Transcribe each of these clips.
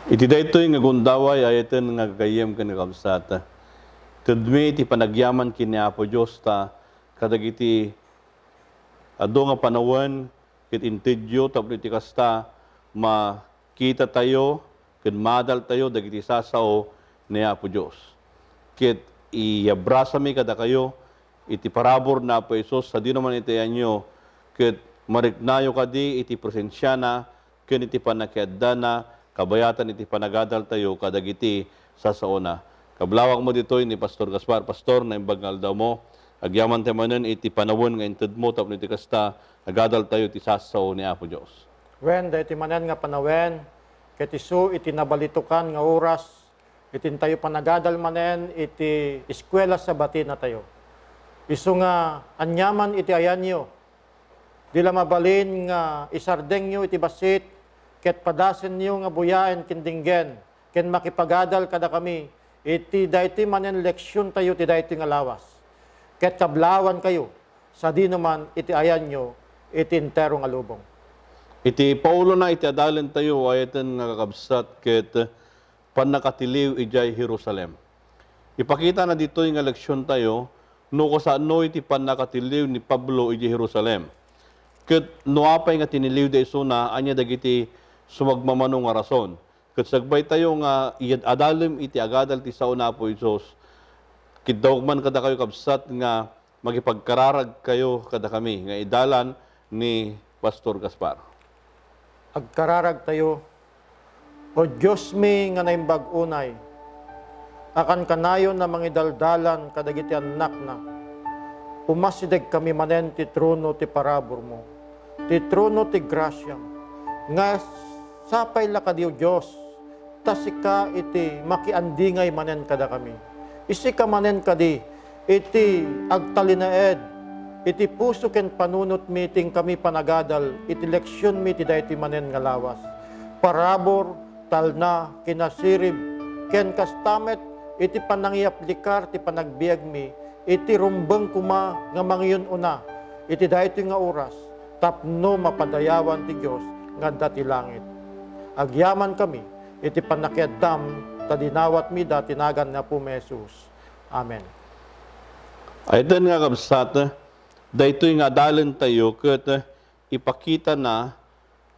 Iti daytoy nga gundaway ayaten nga gagayem ken kabsata. Tudmi iti panagyaman kini Apo Dios ta kadagiti adu nga panawen ket intedyo tapno iti kasta makita tayo ken madal tayo dagiti sasao ni Apo Dios. Ket iabrasa mi kada kayo iti parabor na Apo Hesus sa di naman iti anyo ket mariknayo kadi iti presensya na ken iti panakiaddana kabayatan iti panagadal tayo kadagiti sasaona. Kablawak mo ditoy ni Pastor Gaspar. Pastor, na imbagal daw mo. Agyaman tayo manen iti panawon nga inted mo tapno iti kasta nagadal tayo iti sasao ni Apo Dios. Wen, da iti manen nga panawen, ket isu iti nabalitukan nga oras, itin tayo panagadal manen iti eskwela sa bati na tayo. Isu nga anyaman iti ayanyo, dila mabalin nga isardeng nyo iti basit, ket padasen nyo nga buyaen kindinggen, ken makipagadal kada kami, iti dayti manen leksyon tayo ti dayti nga lawas. Ket kablawan kayo, sa di naman iti ayan nyo, iti entero nga lubong. Iti Paulo na iti adalan tayo ayaten nga kakabsat ket panakatiliw ijay Jerusalem. Ipakita na dito yung leksyon tayo no kasano iti panakatiliw ni Pablo ijay Jerusalem. Ket nuapay nga tiniliw da isuna anya dagiti sumagmamano nga rason. Ket sagbay tayo nga iyad adalem iti agadal ti sao na Apo Hesus. Ket dawman kada kayo kabsat nga magipagkararag kayo kada kami nga idalan ni Pastor Gaspar. Agkararag tayo, o Diyos mi nga naimbag unay, akan kanayon na mangidaldalan kadagiti anak na, umasidag kami manen ti trono ti parabor mo, ti trono ti grasyam, nga sapay lakadi o Diyos, tasika iti makiandingay manen kada kami. Isika manen kadi, iti agtalinaed, iti puso ken panunot meeting kami panagadal, iti leksyon mi ti dayti manen nga lawas. Parabor, talna, kinasirib, ken kastamet, iti panangiaplikar, ti panagbiag mi, iti rumbeng kuma nga mangyon una, iti dayti nga oras, tapno mapadayawan ti Diyos nga dati langit. Agyaman kami, iti panakiaddam, tadinawat mi da tinagan na po Jesus. Amen. Aydan nga kabsat, daytoy nga adalan tayo ket ipakita na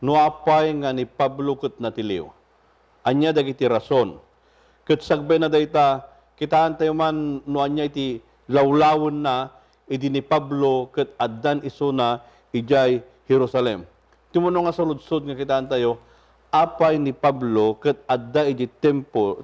nuapay nga ni Pablo ket natiliw. Anya dagiti rason. Ket sagbay na dayta kitaan tayo man no anya iti lawlawon na idi ni Pablo ket addan isuna ijay Jerusalem. Tumuno nga saludsod nga kitaan tayo apay ni Pablo ket adda iti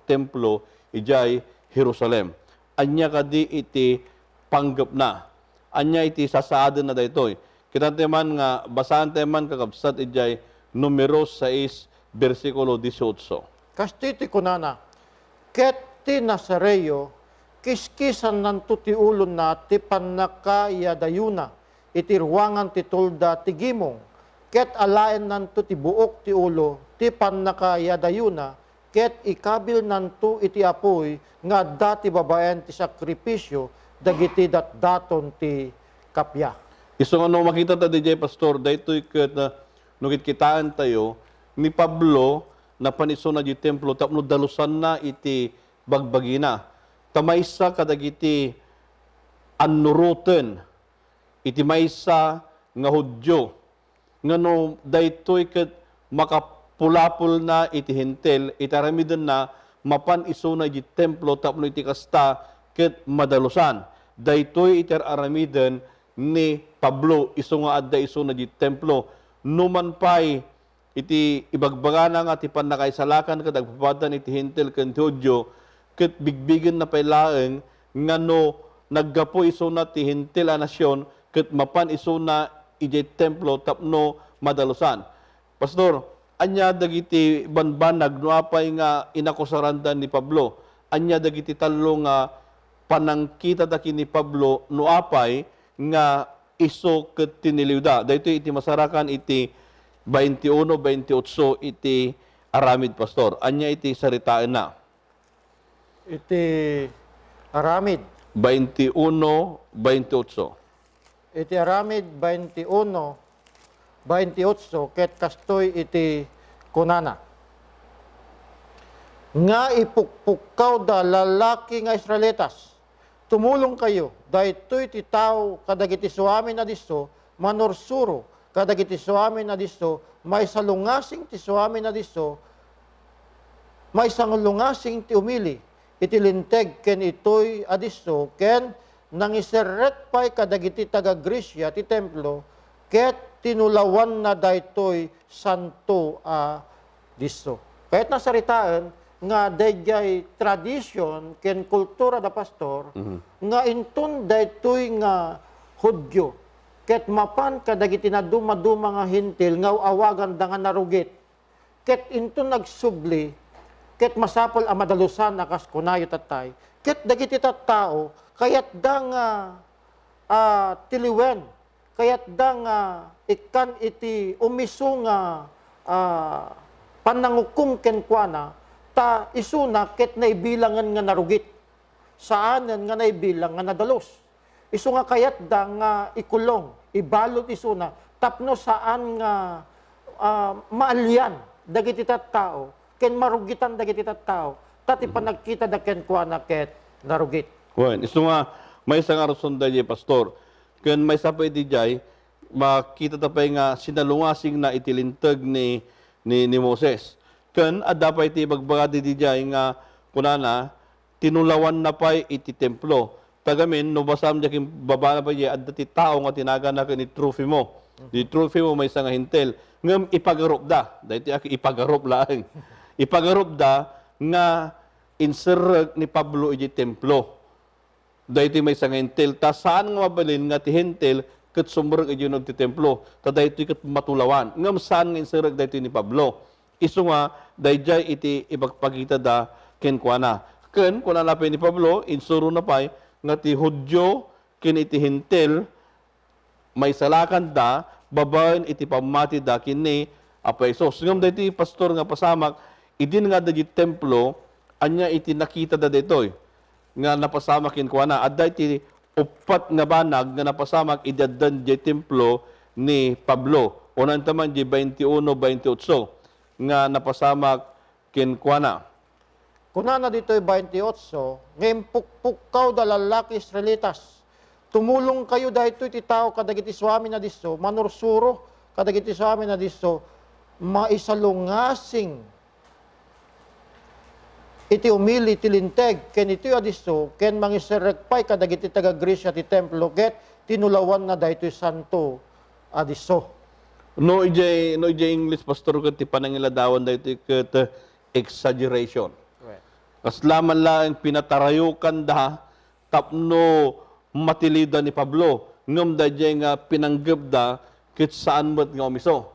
templo ijay Jerusalem. Anya kadi iti panggap na. Anya iti sasaaden na daytoy. Kita teman nga basahan teman kakabsat ijay numero 6 bersikulo 18. Kastiti kunana, ket ti Nazareyo, kiskisan nanto ti ulon na ti panakayadayuna, iti ruangan ti tolda ti gimong, ket alaen nanto ti buok ti ulo, ti panakayadayuna, ket ikabil nanto iti apoy, nga dati babaen ti sakripisyo, dagiti daton ti kapya. Iso nga no makita ta DJ Pastor, daytoy ket nugit kitaan tayo ni Pablo na paniso na di templo tapno dalusan na iti bagbagina. Tamaysa kadagiti annuroten iti maysa nga Hudyo ngano daytoy ket makapulapul na iti hentel itaramiden na mapan iso na di templo tapno iti kasta ket madalusan. Daytoy iter aramiden ni Pablo iso nga adda iso na di templo numan pay iti ibagbagana nga ti panakaisalakan ket agpapadan iti hentel ken Hudyo ket bigbigen na pay laeng ngano naggapo iso na ti hentel a nasyon ket mapan iso na iti templo tapno madalusan. Pastor, anya dagiti banbanag nuapay nga inakusarandan ni Pablo. Anya dagiti tallo nga panangkita ta kini Pablo nuapay nga iso ket tiniliwda. Daytoy iti masarakan iti 21-28 iti aramid Pastor. Anya iti saritaan na. Iti aramid. 21-28. Iti aramid 21, 28, ket kastoy iti kunana. nga ipukpukaw da lalaki nga Israelitas. Tumulong kayo, dahitoy ti tao kadagiti suami na disto, manorsuro, kadagiti suami na disto, may salungasing ti suami na disto, may sanglungasing ti umili, itilinteg ken itoy adisto, ken nangiserret pa'y kadagiti taga Grisya ti templo, ket tinulawan na daytoy santo a disto. Kahit nasaritaan, nga dayjay tradisyon ken kultura da pastor, nga inton daytoy nga Hudyo, ket mapan kadagiti na dumaduma nga hintil, nga awagan da nga narugit, ket inton nagsubli, ket masapol a madalusan akas kunayo tatay, ket dagiti tattao, kayat da nga tiliwen, kayat da nga ikan iti umiso nga panangukum ken kuana, ta isuna ket naibilangan nga narugit. Saanan nga naibilang nga nadalos. Isu nga kayat da nga ikulong, ibalot isuna, tapno saan nga maalyan dagiti tattao, ken marugitan dagiti tattao, tati panagkita da ken kuana ket narugit. Well, iso nga, may isang arason da pastor. Ken may sapay di jay, makita tapay nga sinalungasing na itilintag ni Moses. Ken adda pay ti bagbagadi di jay nga kunana tinulawan na pay iti templo. Tagamin no basam di kin baba na pay adda ti tao nga tinaga na ken trophy mo. Di trophy mo may nga hintel ngem ipagarup da. Dahiti aki ipagarup laeng. Ipagarup da nga insereg ni Pablo iti templo. Dahiti may nga hintel ta saan nga mabalin nga ti hintel ket sumreg iti ti templo. Ta dahiti ket matulawan. Ngem saan nga insereg dahiti ni Pablo. Isu nga dayjay iti ipagpakita da ken kuana. Ken kuna na ni Pablo insuro na pay nga ti Hudyo ken iti hintel may salakan da babaen iti pamati da kini Apesos. Ngem dayti pastor nga pasamak idin nga da templo anya iti nakita da detoy nga napasamak ken kuana. Adda iti upat nga banag nga napasamak idaddan di templo ni Pablo. Unan taman di 21-28 nga napasamak ken kuana. Kunana dito'y 28, ngayon pukpukaw da lalaki Israelitas. Tumulong kayo dahito iti tao kadagiti suami na disto, manursuro kadagiti suami na disto, maisalungasing iti umili tilinteg ken iti adisto ken mangiserekpay kadagiti taga Grisya ti templo ket tinulawan na daytoy santo adisto. No ijay English pastor ket ti panangiladawan daytoy ket exaggeration. Kas laman lang pinatarayukan da tapno matilida ni Pablo ngem dayjay nga pinanggep da ket saan met nga umiso.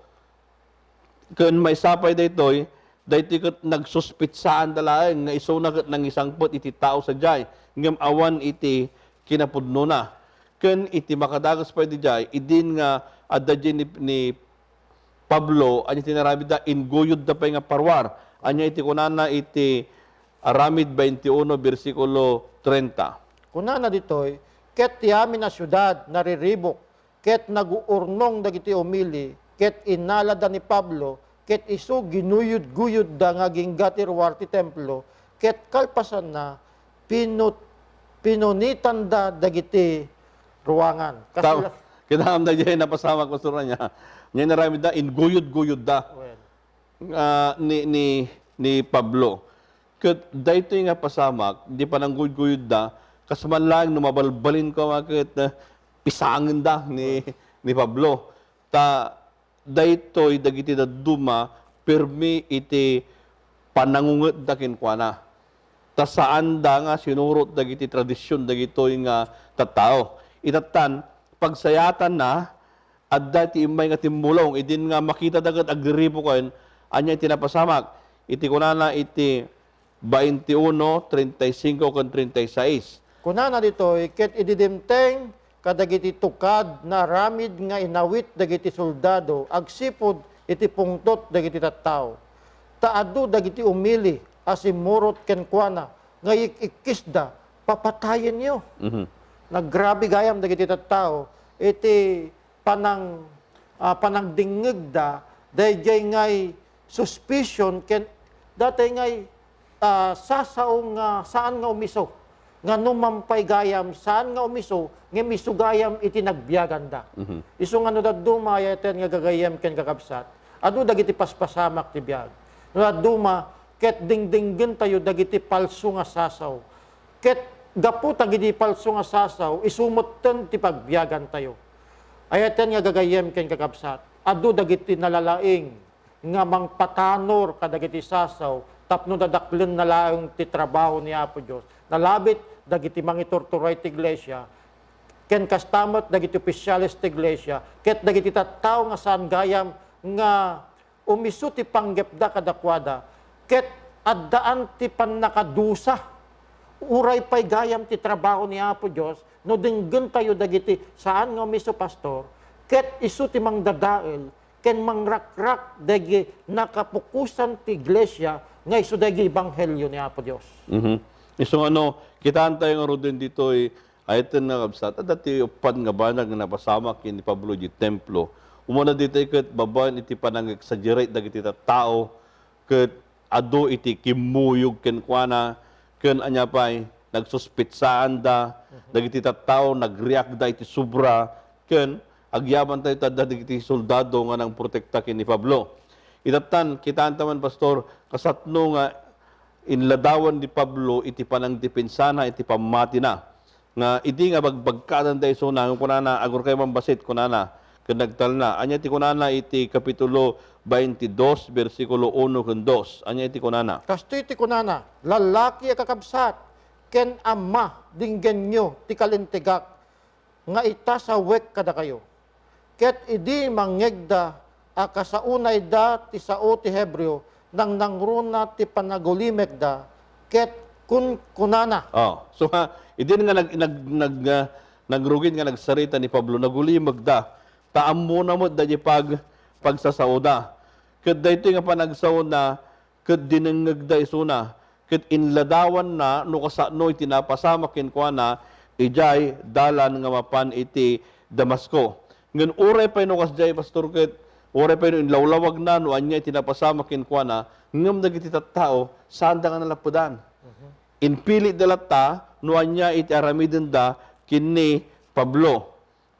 Ken may sapay daytoy dayti ket nagsuspitsaan dalaeng nga iso na ket nangisangpot iti tao sa jay ngem awan iti kinapudno na. Ken iti makadagas pa di jay idin nga adda ni Pablo anya tinarabi da inguyod da pay nga parwar anya iti kunana iti Aramid 21 bersikulo 30. Kunana ditoy ket ti amin na syudad nariribok ket naguurnong dagiti umili ket inalada ni Pablo ket isu ginuyod-guyod da nga ginggatirwar ti templo ket kalpasan na pinunitan da dagiti ruangan. Kasi Kinaham da jay napasamak pastor niya. Nya narami da inguyod-guyod da. Ni Pablo. Ket daytoy nga pasamak di pa nang guyod da kasman lang numabalbalin ko ket pisangin da ni Pablo. Ta daytoy dagiti daduma permi iti panangunget da kenkuana. Ta saan da nga sinurot dagiti tradisyon dagitoy nga tattao. Itatan pagsayatan na adda ti imay nga timbulong idin nga makita dagat agripo ken anya tinapasamak iti kunana iti 21, 35 ken 36. Kunana ditoy ket ididimteng kadagiti tukad na ramid nga inawit dagiti soldado agsipod iti pungtot dagiti tattao. Taaddo dagiti umili asimurot ken kuana nga ikisda papatayen niyo. Naggrabe gayam dagiti tattao iti panangdingeg da dayjay ngay suspicion ken datay ngay sasaw nga saan nga umiso. Nga numampay gayam, saan nga umiso, nga misugayam iti nagbiaganda. Iso nga no daduma, yaten nga gagayam ken kakabsat. Adu dagiti paspasamak ti biag. No daduma, ket dingdinggen tayo dagiti palso nga sasaw. Ket gapu tagiti palso nga sasaw, isumutten ti pagbiagan tayo. Ayaten nga gagayam ken kakabsat. Adu dagiti nalalaing nga mangpatanor kadagiti sasaw tapno dadaklen na laeng ti trabaho ni Apo Dios. Nalabit dagiti mangitorturay ti iglesia ken kastamot dagiti opisyalis ti iglesia ket dagiti tattao nga saan gayam nga umisu ti panggepda kadakwada ket addaan ti pannakadusa uray pay gayam ti trabaho ni Apo Dios no dinggen tayo dagiti saan nga umisu pastor ket isu ti mangdadael ken mangrakrak dagi nakapukusan ti iglesia nga isu dagi ebanghelyo ni Apo Dios. Isong kitaan tayo nga rodin dito ayten nga kabsat, at dati upan nga banag nga napasamak ni Pablo di templo. Umuna dito ket babaen iti panang exaggerate dagiti tao ket adu iti kimuyog ken kuana ken anya pay nagsuspitsaan da dagiti tao nagreact da iti sobra ken agyaman tayo tada dagiti soldado nga nang protekta ken ni Pablo. Itatan kitaan taman pastor kasatno nga inladawan ni Pablo iti panang dipensana iti pamati na nga iti nga bagbagkadan tayo so na kunana agor kay mambasit kunana ken nagtal na anya ti kunana iti kapitulo 22 bersikulo 1 ken 2 anya iti kunana Kastoy ti kunana, lalaki a kakabsat, ken ama dinggen nyo ti kalintigak, nga ita sa wek kada kayo. Ket idi mangegda, a kasaunay da ti sao ti Hebreo, nang nangruna ti panagulimek da, ket kun kunana. So idin nga nagrugin nga nagsarita ni Pablo nagulimag da taam mo na mo da pagsasauda. Ket daytoy nga panagsauna ket dinengeg da isuna ket inladawan na no kasano iti napasama ken kuana ijay dalan nga mapan iti Damasco. Ngan uray pay no kasjay pastor ket uray pay no inlawlawag na no anya iti napasama ken kuana ngem dagiti tattao saan da nga nalapudan. Inpili dalata no anya iti aramiden da kinni Pablo.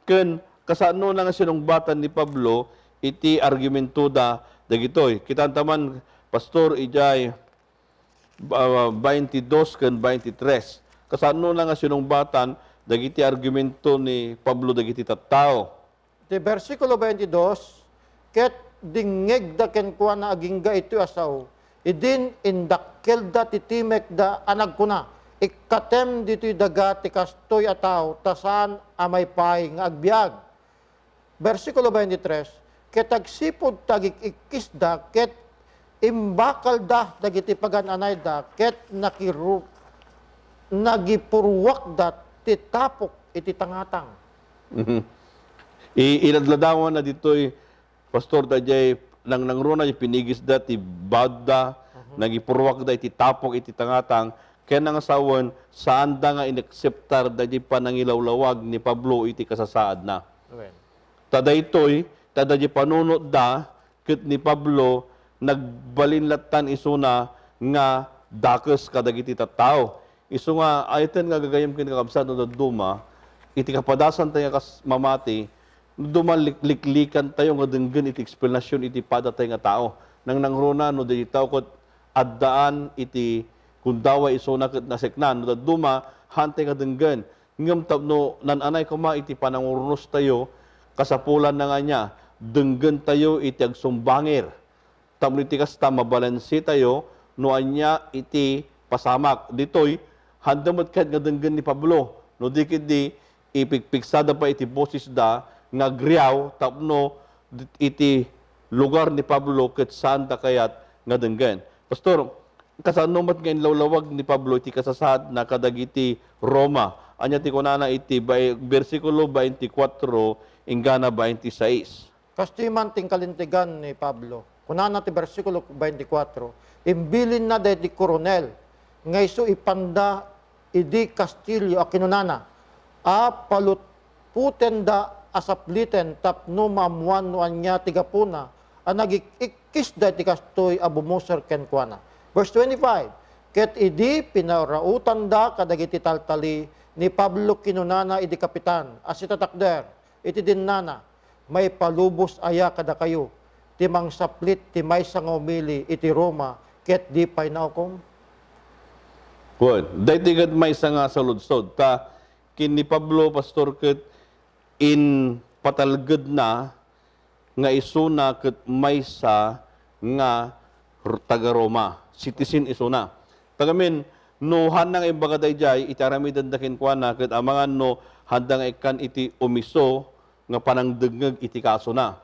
Ken kasano na nga sinungbatan ni Pablo iti argumento da dagitoy. Kitantaman pastor ijay 22 ken 23. Kasano na nga sinungbatan dagiti argumento ni Pablo dagiti tattao. Ti versikulo 22, ket dingeg da ken kuana agingga ito asaw, idin indakkel da titimek da anag kuna, ikatem dito'y daga ti kastoy a tao, tasan amay pay nga agbiag. Versikulo 23, ket agsipod tagikikis da, ket imbakal da dagiti pagananay da, ket nagipurwak da titapok iti tangatang. Iladladawan na dito'y pastor dajay nang nangruna yung pinigis da ti badda nagipurwak da iti tapok iti tangatang ken nang asawan saan da nga inakseptar dajay panangilawlawag ni Pablo iti kasasaad na. Tadaytoy tadajay panunot da ket ni Pablo nagbalinlatan isuna nga dakes kadagiti tattao. Isu nga ayten nga gagayem ken kakabsat no duma iti kapadasan tayo kas mamati dumaliklikan tayo nga denggen iti explanation iti padatay nga tao nang nangruna no di tao ket addaan iti kundawa isuna ket naseknan no duma hantay nga denggen ngem tapno nananay kuma iti panangurnos tayo kasapulan na nga niya denggen tayo iti agsumbangir tapno iti kasta mabalansi tayo no anya iti pasamak ditoy handamot ket nga denggen ni Pablo no dikit di ipigpigsada pa iti boses da nga griyaw tapno iti lugar ni Pablo ket saan ta kayat nga denggen. Pastor, kasano mat nga inlawlawag ni Pablo iti kasasad na kadagiti Roma. Anya ti kunana iti bersikulo 24 ingana 26. Kastoy man ting kalintigan ni Pablo. Kunana ti bersikulo 24, imbilin na deti koronel nga isu ipanda idi Kastilyo a kinunana a palutputen da asapliten tapno maamuan no anya tigapuna ang nagikikis da ti kastoy abumuser ken kuana. Verse 25, ket idi pinarautan da kadagiti taltali ni Pablo kinunana idi kapitan as itatakder iti dinnana may palubos aya kada kayo timang saplit ti maysa nga umili iti Roma ket di pay naukom. Good. Dahiti kat may isa nga sa ludsod. Ta, kini Pablo, Pastor, kat in patalgad na nga isuna kat may sa nga taga Roma. Citizen isuna. Tagamin, no handang imbaga dayjay, itarami dandakin kwa na kat amangan no handang ikan iti umiso nga panangdegeg iti kaso na.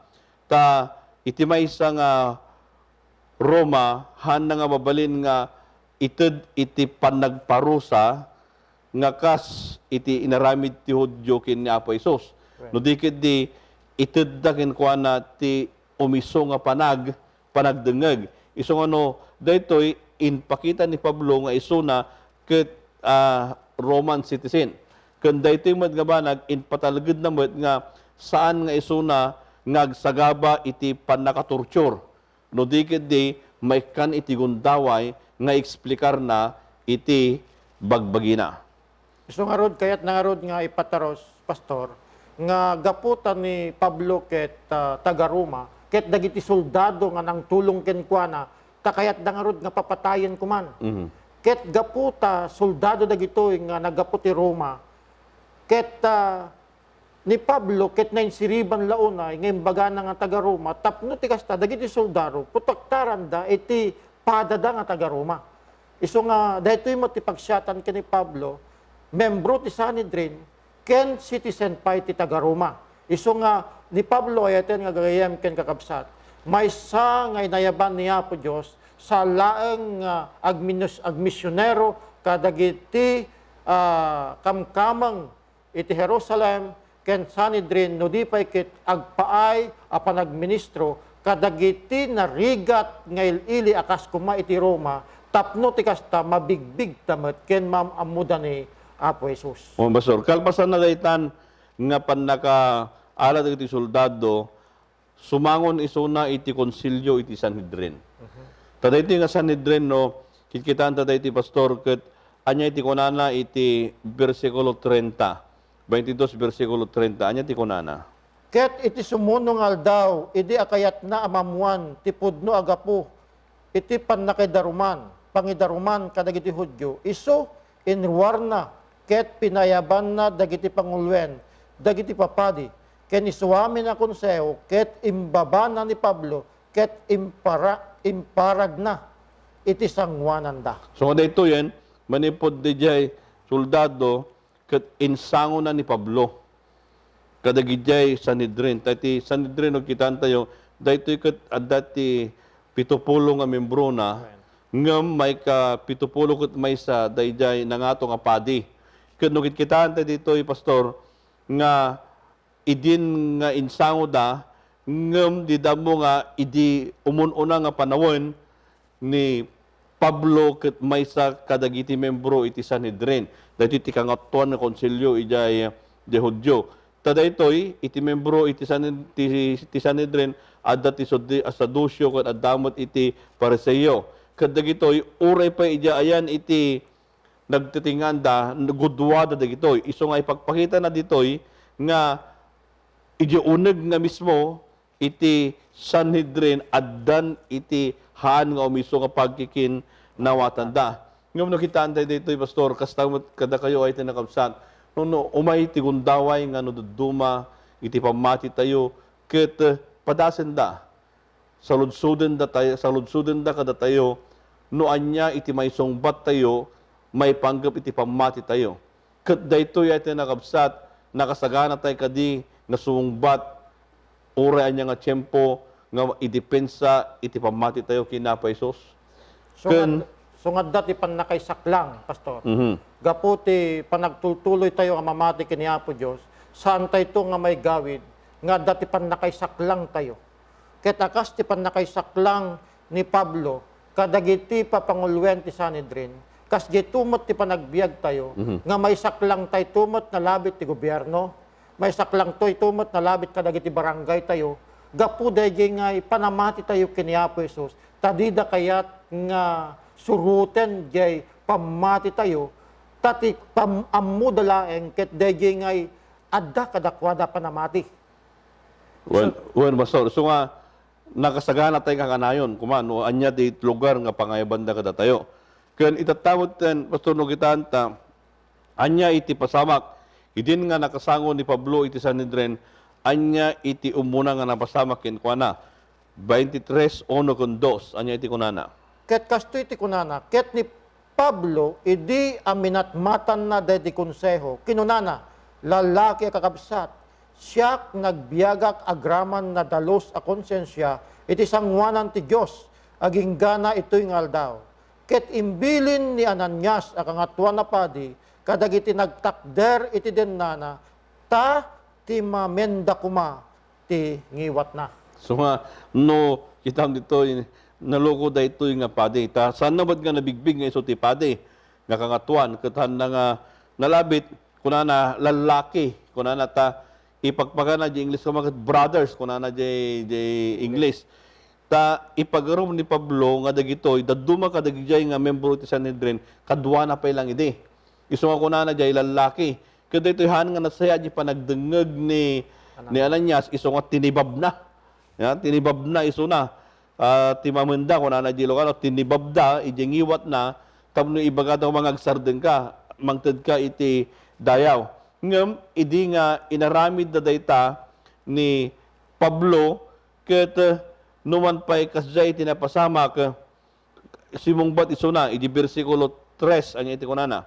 Ta, iti may sa nga Roma, handang nga mabalin nga ited iti panagparusa nga kas iti inaramid ti Hudyo kin ni Apo Isus. No dikit di ited da kin kuana ti umiso nga panagdengeg. Iso nga no daytoy inpakita ni Pablo nga isuna ket Roman citizen. Ken daytoy met nga banag inpatalged na met nga saan nga isuna ngagsagaba iti panakatorture. No dikit di may kan iti gundaway nga eksplikar na iti bagbagina. So nga rod kayat nga rod nga ipataros, Pastor, nga gaputan ni Pablo ket taga Roma, ket dagiti soldado nga nang tulong ken kuana, ta kayat da nga rod nga papatayen kuman. Ket gaputa soldado dagitoy nga nagaputi Roma, ket ni Pablo ket nainsiriban launay nga imbaga nga taga Roma, tapno ti kasta dagiti soldado putaktaran da iti padada nga taga Roma. Iso nga daytoy mo ti pagsyatan ken ni Pablo, membro ti Sanhedrin ken citizen pay ti taga Roma. Iso nga ni Pablo ayaten nga gagayem ken kakabsat. Maysa nga inayaban ni Apo Dios sa laeng agmisyonero kadagiti kamkamang iti Jerusalem ken Sanhedrin no di pay ket agpaay a panagministro kadagiti narigat nga ili akas kuma iti Roma tapno ti kasta mabigbig tamet ken mamamuda ni Apo Jesus. O Pastor, kalpasan na daytan nga panaka ala dagiti soldado sumangon isuna iti konsilyo iti Sanhedrin. Tadayti nga Sanhedrin no kikitaan tadayti Pastor ket anya iti kunana iti bersikulo 30. 22 bersikulo 30 anya iti kunana. Ket iti sumunong aldaw, idi akayat na amamuan, ti pudno agapu, iti pannakidaruman, pangidaruman kadagiti Hudyo, iso inwarna, ket pinayaban na dagiti pangulwen, dagiti papadi, ken isuami na konseho, ket imbabana ni Pablo, ket imparag na, iti sangwanan da. So nga dito yan, manipod di jay soldado, ket insango na ni Pablo. Kadagijay Sanhedrin. Tati Sanhedrin o kitaan tayo, dahito kat adati 70 nga membro na, ngam may ka 70 kat may sa dayjay nangato nga padi. Kat no kitaan tayo dito, Pastor, nga idin nga insango da, ngam di damo nga idi umununa nga panawon ni Pablo kat may sa kadagiti membro iti Sanhedrin. Dahito iti kangatuan nga konsilyo ijay de Hudyo. Tada ito'y, iti membro iti Sanhedrin, adda ti Sadusyo, kat adamot iti Pariseyo. Kadag ito'y, uray pa ija ayan iti nagtitingan da, gudwada da ito'y. Iso nga ipagpakita na dito'y, nga iji uneg nga mismo, iti Sanhedrin, addan iti haan nga umiso nga pagkikin nawatan da. Ngayon nakitaan tayo dito'y, Pastor, kastamot kada kayo ay tinakabsat, no umay ti gundaway nga no duduma iti pamati tayo ket padasen da saludsuden da kada tayo no anya iti may sungbat tayo may panggap iti pamati tayo ket daytoy iti nakabsat nakasagana tayo kadi nga sungbat ore anya nga tiempo nga idepensa iti pamati tayo kinapa Hesus. So nga dati panakaysaklang, Pastor. Gaputi panagtultuloy tayo nga mamati kini Apo Dios, saan tayo nga may gawid, nga dati panakaysaklang tayo. Ket akas ti panakaysaklang ni Pablo, kadagiti papangulwen ti Sanhedrin, kas gitumot ti panagbiag tayo, nga may saklang tayo tumot na labit ti gobyerno, may saklang tayo tumot na labit kadagiti barangay tayo, gapu dayjay nga panamati tayo kini Apo Jesus, tadida kayat nga suruten jay pamati tayo, tati ammo dalaeng ket dayjay ngay adda kadakwada panamati. Wen Pastor, so nga nakasagana tayo kakanayon, kumano, anya di lugar nga pangayabanda kada tayo. Kaya itatawad ten, Pastor, no kitaan ta, anya iti pasamak, idin nga nakasango ni Pablo iti Sanhedrin, anya iti umuna nga napasamak kin kuana, 23:1-2, anya iti kunana. Ket kasto iti kunana, ket ni Pablo, idi aminatmatan na deti konseho, kinunana, lalaki kakabsat, siyak nagbiagak agraman na dalos a konsensya, iti sangwanan ti Diyos, aging gana ito'y ngaldaw. Ket imbilin ni Ananias a kangatuan na padi, kadagiti nagtakder iti dennana, ta ti mamenda kuma ti ngiwat na. So nga, no, kitam dito, naloko da ito nga pade. Ta, saan naman nga nabigbig nga iso ti pade, nga kangatuan, katan na nga nalabit, kunana lalaki, kunana ta, ipagpagana di English mga brothers, kunana di English. Ta, ipagarom ni Pablo nga dagitoy, daduma ka dagijay nga membro ti Sanhedrin, kadwa na pa ilang ide. Iso nga kunana di lalaki. Kada ito'y han nga nasaya di panagdengeg ni Ananias, iso nga tinibab na. Yan, tinibab na, iso na. Ti mamenda, kunana di lokano, tinibab da, ijengiwat na, tapno ibaga daw mga agsarden ka, mangted ka iti dayaw. Ngam, idi nga inaramid na dayta ni Pablo, ket numan pa'y kasjay tinapasamak, simungbat iso na, idi versikulo 3, anya iti kunana.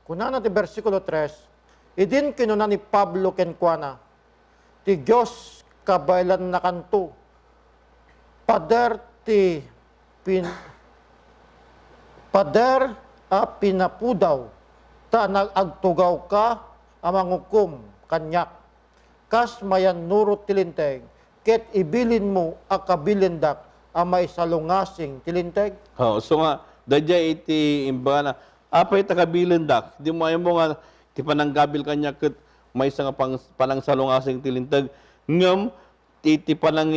Kunana ti versikulo 3, idin kinuna ni Pablo kenkwana, ti Diyos kabaylan na kanto, pader a pinapudaw, ta nagagtugaw ka amang hukom kanyak, kas mayan nurot tilinteg, ket ibilin mo a kabilindak a may salungasing tilinteg. So nga, dadya iti imbaga na, apay takabilindak, di mo ayaw mo nga, ti pananggabil kanya ket may nga panang salungasing tilinteg, ngam, iti panang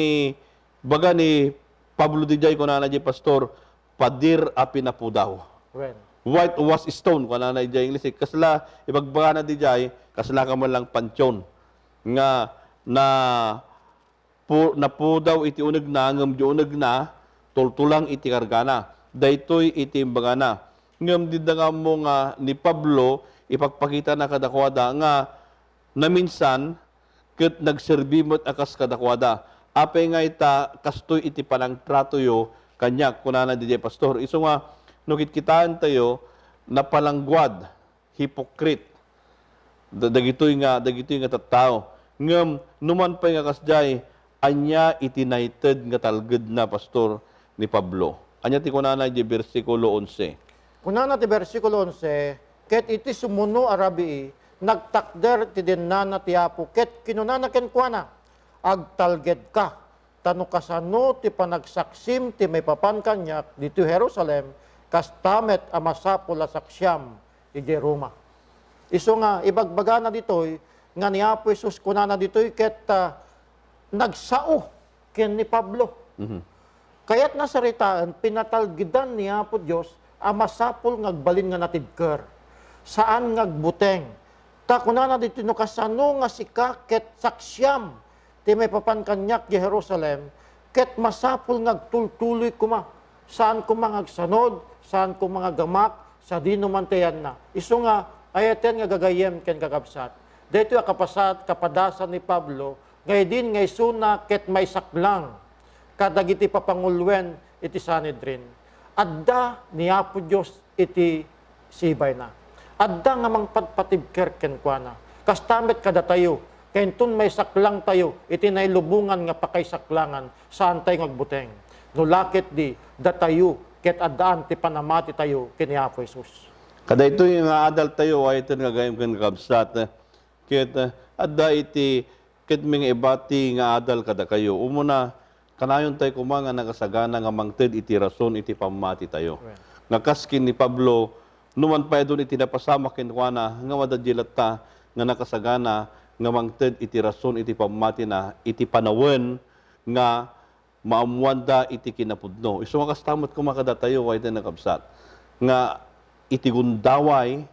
baga ni Pablo Dijay, kunana di pastor, padir a pinapudaw. When? White was stone, kunana di English, kasla, ibagbaga na Dijay, kasla ka man lang pansyon, nga, napudaw iti uneg na, ngam di uneg na, tultulang iti kargana. Daytoy iti imbaga na. Ngam di nga mo nga ni Pablo, ipagpakita na kadakwada nga, na minsan, ket nagserbimot akas kadakwada. Apay nga ita, kastoy iti panang tratoyo, kanyak, kunana di pastor. Iso nga, nukit kitaan tayo, napalangguad, hypocrite. Dagitoy nga tattao. Ngam, numan pa nga kasjay, anya itinited nga talged na pastor ni Pablo. Anya ti kunana di versikulo 11. Kunana ti versikulo 11, ket iti sumuno arabii, nagtakder ti dennana ti Apo, ket kinunana kenkwana, agtalged ka, tano kasano ti panagsaksim ti may papan kanyak dito Jerusalem, kastamet a masapul a saksyam iti Roma. Iso nga, ibagbaga na ditoy, nga ni Apo Jesus kunana ditoy, ket nagsao ken ni Pablo. Kaya't nasaritaan, pinatalgidan ni Apo Diyos, a masapul ngagbalin nga natidker. Saan ngagbuteng? Ta kunana dito no kasano nga sika ket saksyam ti may papan kanyak di Jerusalem, ket masapul ngagtultuloy kuma. Saan kuma ngagsanod, saan kuma nga gamak, sa dinumantayan na. Iso nga, ayaten nga gagayem ken kakabsat. Dito kapadasan ni Pablo, ngay din ngay suna ket may saklang, kadagiti papangulwen iti Sanhedrin. Adda ni Apo Diyos iti sibay na. Adda nga mangpatpatibker kenkwana. Kastamet kada tayo, kentun may saklang tayo, iti nailubungan nga pakaisaklangan, saan tayo ngagbuteng. Nulakit di, datayo, ket addaan ti panamati tayo, kini Apo Jesus. Kada ito yung adult tayo, ay ito nga gayam kan kabsat. Ket adda iti, ket mga ibati nga adal kada kayo. Umuna, kanayon tayo kumanga nakasagana nga mangted iti rason iti pamati tayo. Nga kaskin ni Pablo, numan pa doon iti napasama kinkwana, nga madadjilat ta, nga nakasagana, nga mangted iti rason iti pamati na, iti panawen, nga maamwanda iti kinapudno. Isu nga kastamot ko makadatayo way iti nakabsat. Nga iti gundaway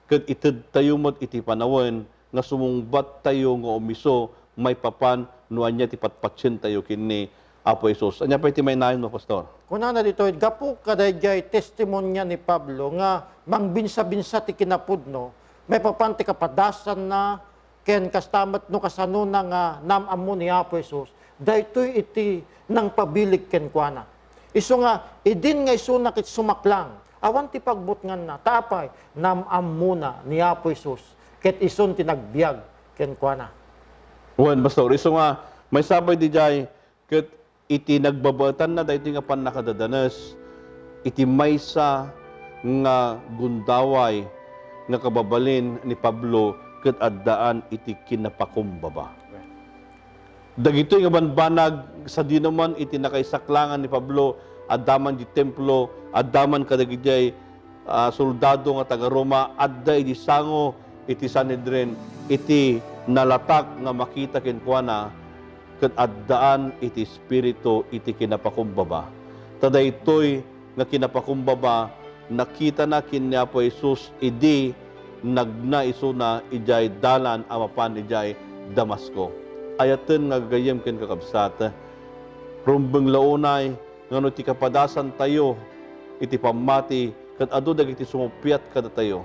ket ited tayo mo't iti panawon nga sumungbat tayo nga umiso may papan no anya ti patpatsin tayo kini Apo Jesus. Anya pa iti may nayon mo, Pastor? Kuna na dito, gapu kadayjay testimonya ni Pablo nga mangbinsa-binsa ti kinapudno, may papanti kapadasan na ken kastamat no kasanuna nga namamo ni Apo Jesus, daytoy iti nang pabilig ken kuana. Isu nga idin nga isu nakit sumaklang, awan ti pagbutngan na tapay namamo na ni Apo Jesus ket ison tinagbiag ken kuana. Wan, Pastor, isu nga may sabay di jay ket iti nagbabatan na daytoy nga pan nakadadanes iti maysa nga gundaway nga kababalin ni Pablo ket addaan iti kinapakumbaba. Dagitoy nga banbanag sa di naman iti nakaisaklangan ni Pablo addaman di templo, addaman kadagijay soldado nga taga Roma, adda iti sango iti Sanhedrin, iti nalatak nga makita kenkuana ket addaan iti espiritu iti kinapakumbaba. Tadaytoy nga kinapakumbaba nakita na kin ni Apo Jesus idi nagna isuna ijay dalan amapan ijay Damasco. Ayaten nga gayem ken kakabsat. Rumbeng launay ngano ti kapadasan tayo iti pamati ket adu dagiti sumupyat kada tayo.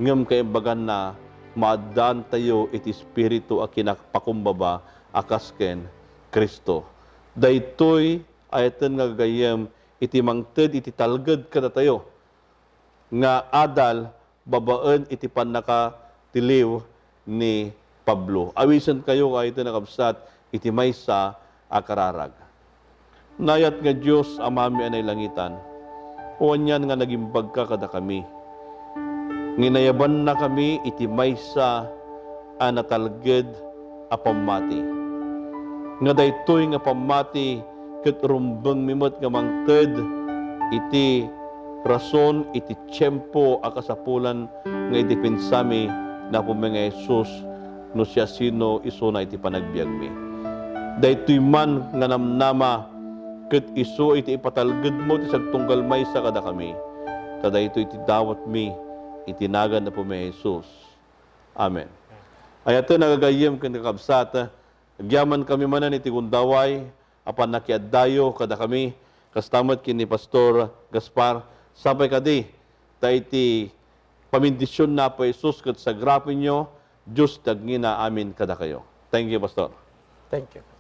Ngem kay bagan na maaddan tayo iti espiritu a kinapakumbaba akas ken Kristo. Daytoy ayaten nga gayem iti mangted iti talged kada tayo nga adal babaen iti pannakatiliw ni Pablo. Awisen kayo kahit nakabsat iti maysa a kararag. Nayat nga Dios amami anay langitan. Uwan nga nagimbag ka kada kami. Nginayaban na kami iti maysa a natalged a pamati. Nga daytoy nga pamati ket rumbeng mimot nga mangted iti rason iti tiyempo a kasapulan nga idepensami na po mga Jesus no siya sino iso na iti panagbiag mi. Daytoy man nga namnama ket iso iti ipatalged mo ti sagtunggal maysa kada kami. Tadaytoy iti dawat mi itinagan na po mga Jesus. Amen. Ayato nagagayem ken kakabsat, agyaman kami manan iti gundaway apan nakiaddayo kada kami kastamot kini Pastor Gaspar sabay kadi ta iti pamindisyon na po Jesus ket sa grapo nyo Diyos tagngina amin kada kayo. Thank you, Pastor. Thank you.